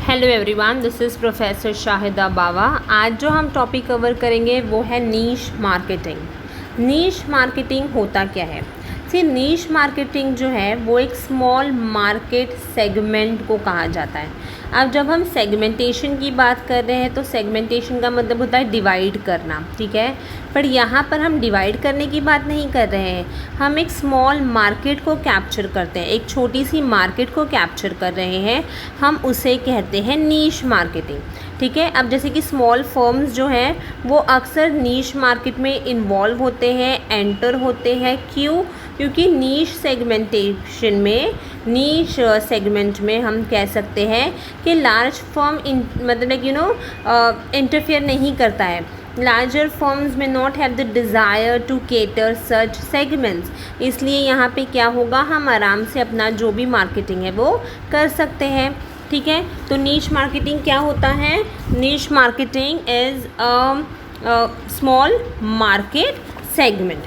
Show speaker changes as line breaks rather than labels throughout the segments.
Hello everyone, this is professor Shahida Bawa. आज जो हम टॉपिक कवर करेंगे वो है नीश मार्केटिंग। नीश मार्केटिंग होता क्या है? नीश मार्केटिंग जो है वो एक स्मॉल मार्केट सेगमेंट को कहा जाता है। अब जब हम सेगमेंटेशन की बात कर रहे हैं तो सेगमेंटेशन का मतलब होता है डिवाइड करना, ठीक है। पर यहाँ पर हम डिवाइड करने की बात नहीं कर रहे हैं, हम एक स्मॉल मार्केट को कैप्चर करते हैं, एक छोटी सी मार्केट को कैप्चर कर रहे हैं, हम उसे कहते हैं नीश मार्केटिंग, ठीक है। अब जैसे कि स्मॉल फर्म्स जो हैं वो अक्सर नीश मार्केट में इन्वॉल्व होते हैं, एंटर होते हैं। क्यों? क्योंकि नीश सेगमेंटेशन में, नीश सेगमेंट में हम कह सकते हैं कि लार्ज फर्म मतलब इंटरफेयर नहीं करता है। लार्जर फर्म्स में not have the desire to cater such segments, इसलिए यहाँ पे क्या होगा, हम आराम से अपना जो भी मार्केटिंग है वो कर सकते हैं, ठीक है। तो नीश मार्केटिंग क्या होता है? Niche marketing is small market segment,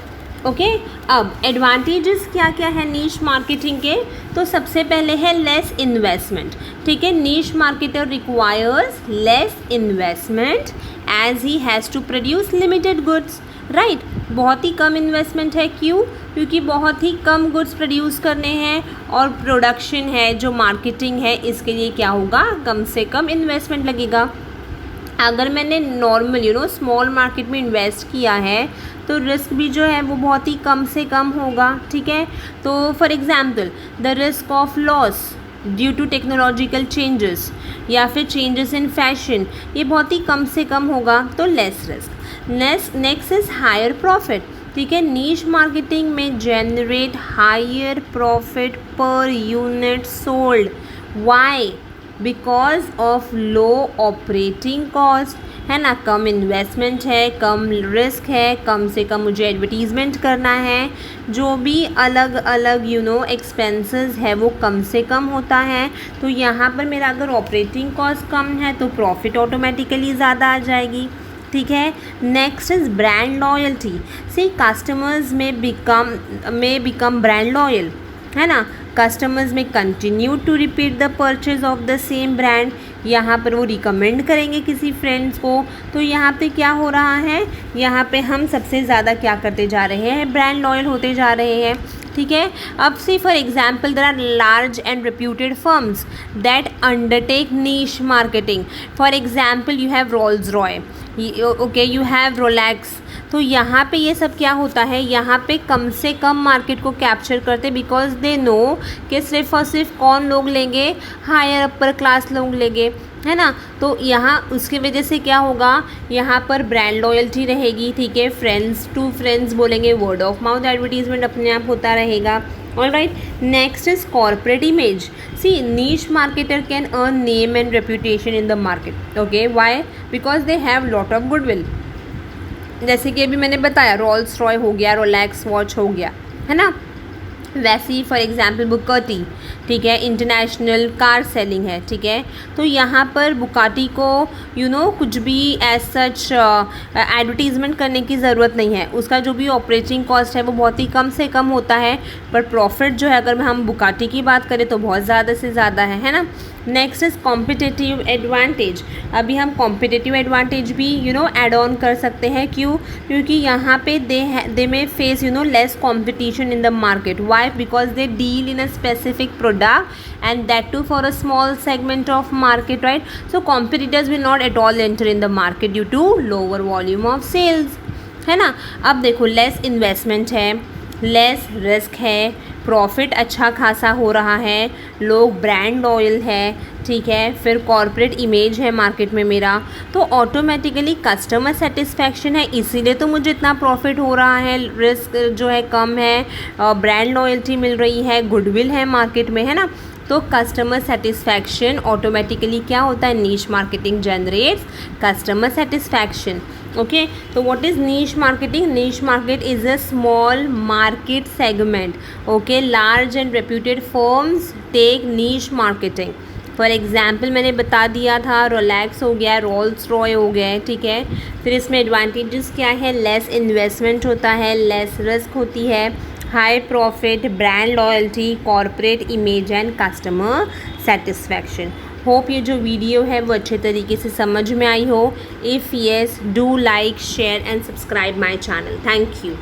okay. अब एडवांटेजेस क्या क्या है नीश मार्केटिंग के? तो सबसे पहले है लेस इन्वेस्टमेंट, ठीक है। Niche marketer requires less investment as he has to produce limited goods, right. बहुत ही कम इन्वेस्टमेंट है। क्यों? क्योंकि बहुत ही कम गुड्स प्रोड्यूस करने हैं और प्रोडक्शन है, जो मार्केटिंग है, इसके लिए क्या होगा, कम से कम इन्वेस्टमेंट लगेगा। अगर मैंने नॉर्मल स्मॉल मार्केट में इन्वेस्ट किया है तो रिस्क भी जो है वो बहुत ही कम से कम होगा, ठीक है। तो for example the risk of loss due to technological changes या फिर चेंजेस इन फैशन, ये बहुत ही कम से कम होगा, तो less risk. Next is higher profit, ठीक है। नीश मार्केटिंग में generate higher profit per unit sold. Why? Because of low operating cost, है ना। कम इन्वेस्टमेंट है, कम रिस्क है, कम से कम मुझे एडवर्टीज़मेंट करना है, जो भी अलग अलग एक्सपेंसेस है वो कम से कम होता है। तो यहाँ पर मेरा अगर ऑपरेटिंग कॉस्ट कम है तो प्रॉफिट ऑटोमेटिकली ज़्यादा आ जाएगी, ठीक है। Next is brand loyalty. See customers में बिकम ब्रांड लॉयल, है ना। कस्टमर्स में continue to repeat the purchase of the same brand, यहाँ पर वो रिकमेंड करेंगे किसी फ्रेंड्स को। तो यहाँ पे क्या हो रहा है, यहाँ पे हम सबसे ज़्यादा क्या करते जा रहे हैं, ब्रांड लॉयल होते जा रहे हैं, ठीक है। अब see for example there are large and reputed firms that undertake niche marketing. For example you have Rolls Royce, okay, you have Rolex. तो यहाँ पे ये सब क्या होता है, यहाँ पे कम से कम मार्केट को कैप्चर करते, बिकॉज दे नो कि सिर्फ और सिर्फ कौन लोग लेंगे, हायर अपर क्लास लोग लेंगे, है ना। तो यहाँ उसकी वजह से क्या होगा, यहाँ पर ब्रांड लॉयल्टी रहेगी, ठीक है। फ्रेंड्स टू फ्रेंड्स बोलेंगे, वर्ड ऑफ माउथ एडवर्टीजमेंट अपने आप होता रहेगा, alright. Next is corporate image. See niche marketer can earn name and reputation in the market, okay. Why? Because they have lot of goodwill. जैसे कि अभी मैंने बताया, रोल्स रॉय हो गया, रोलेक्स वॉच हो गया, है ना। वैसे ही फॉर एग्जांपल बुकाटी, ठीक है, इंटरनेशनल कार सेलिंग है, ठीक है। तो यहाँ पर बुकाटी को कुछ भी एज सच एडवर्टीज़मेंट करने की ज़रूरत नहीं है, उसका जो भी ऑपरेटिंग कॉस्ट है वो बहुत ही कम से कम होता है, पर प्रॉफिट जो है अगर हम बुकाटी की बात करें तो बहुत ज़्यादा से ज़्यादा है ना। Next is competitive advantage. अभी हम कॉम्पिटिटिव एडवांटेज भी ऐड ऑन कर सकते हैं। क्यों? क्योंकि यहाँ पे दे में face less competition in the market. Why? Because they deal in a specific product and that too for a small segment of market, right. So competitors will not at all enter in the market due to lower volume of sales, है ना। अब देखो, less investment है, less risk है, profit अच्छा खासा हो रहा है, लोग ब्रांड लॉयल है, ठीक है। फिर कॉर्पोरेट इमेज है मार्केट में मेरा, तो ऑटोमेटिकली कस्टमर सेटिस्फैक्शन है, इसीलिए तो मुझे इतना प्रॉफिट हो रहा है, रिस्क जो है कम है, ब्रांड लॉयल्टी मिल रही है, गुडविल है मार्केट में, है ना। तो कस्टमर सेटिस्फैक्शन ऑटोमेटिकली क्या होता है, niche marketing generates customer satisfaction, okay. तो what is niche marketing? Niche market is a small market segment, okay. Large and reputed firms take niche marketing. For example मैंने बता दिया था, रोलेक्स हो गया, रोल्स रॉय हो गया, ठीक है। फिर इसमें एडवांटेजेस क्या है, लेस इन्वेस्टमेंट होता है, लेस रिस्क होती है, high profit, brand loyalty, corporate image and customer satisfaction. Hope ये जो वीडियो है वो अच्छे तरीके से समझ में आई हो. If yes, do like, share and subscribe my channel. Thank you.